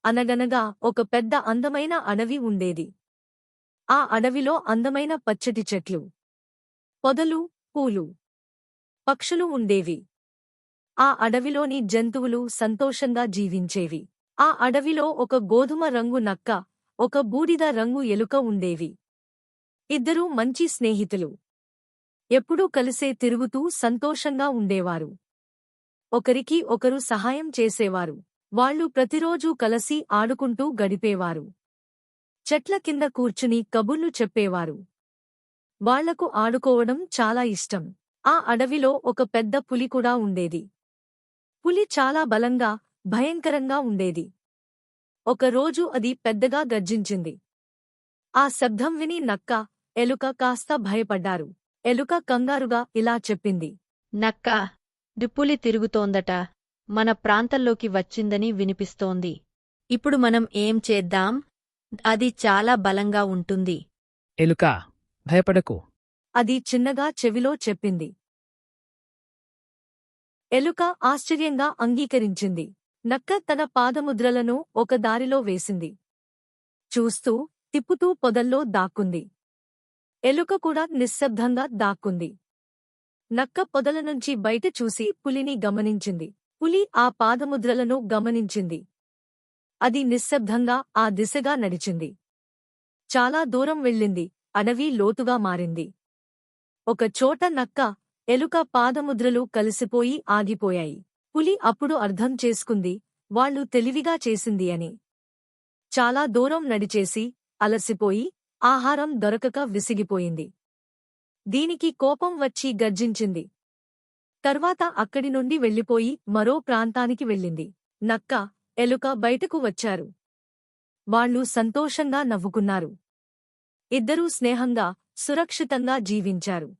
అనగనగా ఒక పెద్ద అందమైన అడవి ఉండేది. ఆ అడవిలో అందమైన పచ్చటి చెట్లు, పొదలు, పూలు, పక్షులు ఉండేవి. ఆ అడవిలోని జంతువులు సంతోషంగా జీవించేవి. ఆ అడవిలో ఒక గోధుమ రంగు నక్క, ఒక బూడిద రంగు ఎలుక ఉండేవి. ఇద్దరూ మంచి స్నేహితులు. ఎప్పుడూ కలిసే తిరుగుతూ సంతోషంగా ఉండేవారు. ఒకరికి ఒకరు సహాయం చేసేవారు. వాళ్ళు ప్రతిరోజూ కలసి ఆడుకుంటూ గడిపేవారు. చెట్ల కింద కూర్చుని కబుర్లు చెప్పేవారు. వాళ్లకు ఆడుకోవడం చాలా ఇష్టం. ఆ అడవిలో ఒక పెద్ద పులి కూడా ఉండేది. పులి చాలా బలంగా, భయంకరంగా ఉండేది. ఒకరోజు అది పెద్దగా గర్జించింది. ఆ శబ్దం విని నక్క, ఎలుక కాస్త భయపడ్డారు. ఎలుక కంగారుగా ఇలా చెప్పింది. నక్కా, పులి తిరుగుతోందట. మన ప్రాంతంలోకి వచ్చిందని వినిపిస్తోంది. ఇప్పుడు మనం ఏం చేద్దాం? అది చాలా బలంగా ఉంటుంది. ఎలుకా, భయపడకు. అది చిన్నగా చెవిలో చెప్పింది. ఎలుక ఆశ్చర్యంగా అంగీకరించింది. నక్క తన పాదముద్రలను ఒక దారిలో వేసింది. చూస్తూ, తిప్పుతూ పొదల్లో దాక్కుంది. ఎలుక కూడా నిశ్శబ్దంగా దాక్కుంది. నక్క పొదల నుంచి బయట చూసి పులిని గమనించింది. పులి ఆ పాదముద్రలను గమనించింది. అది నిశ్శబ్దంగా ఆ దిశగా నడిచింది. చాలా దూరం వెళ్ళింది. అడవి లోతుగా మారింది. ఒక చోట నక్క, ఎలుక పాదముద్రలు కలిసిపోయి ఆగిపోయాయి. పులి అప్పుడు అర్థం చేసుకుంది, వాళ్ళు తెలివిగా చేసింది అని. చాలా దూరం నడిచేసి, అలసిపోయి, ఆహారం దొరకక విసిగిపోయింది. దీనికి కోపం వచ్చి గర్జించింది. తర్వాత అక్కడి నుండి వెళ్ళిపోయి మరో ప్రాంతానికి వెళ్ళింది. నక్క, ఎలుక బయటకు వచ్చారు. వాళ్ళు సంతోషంగా నవ్వుకున్నారు. ఇద్దరూ స్నేహంగా, సురక్షితంగా జీవించారు.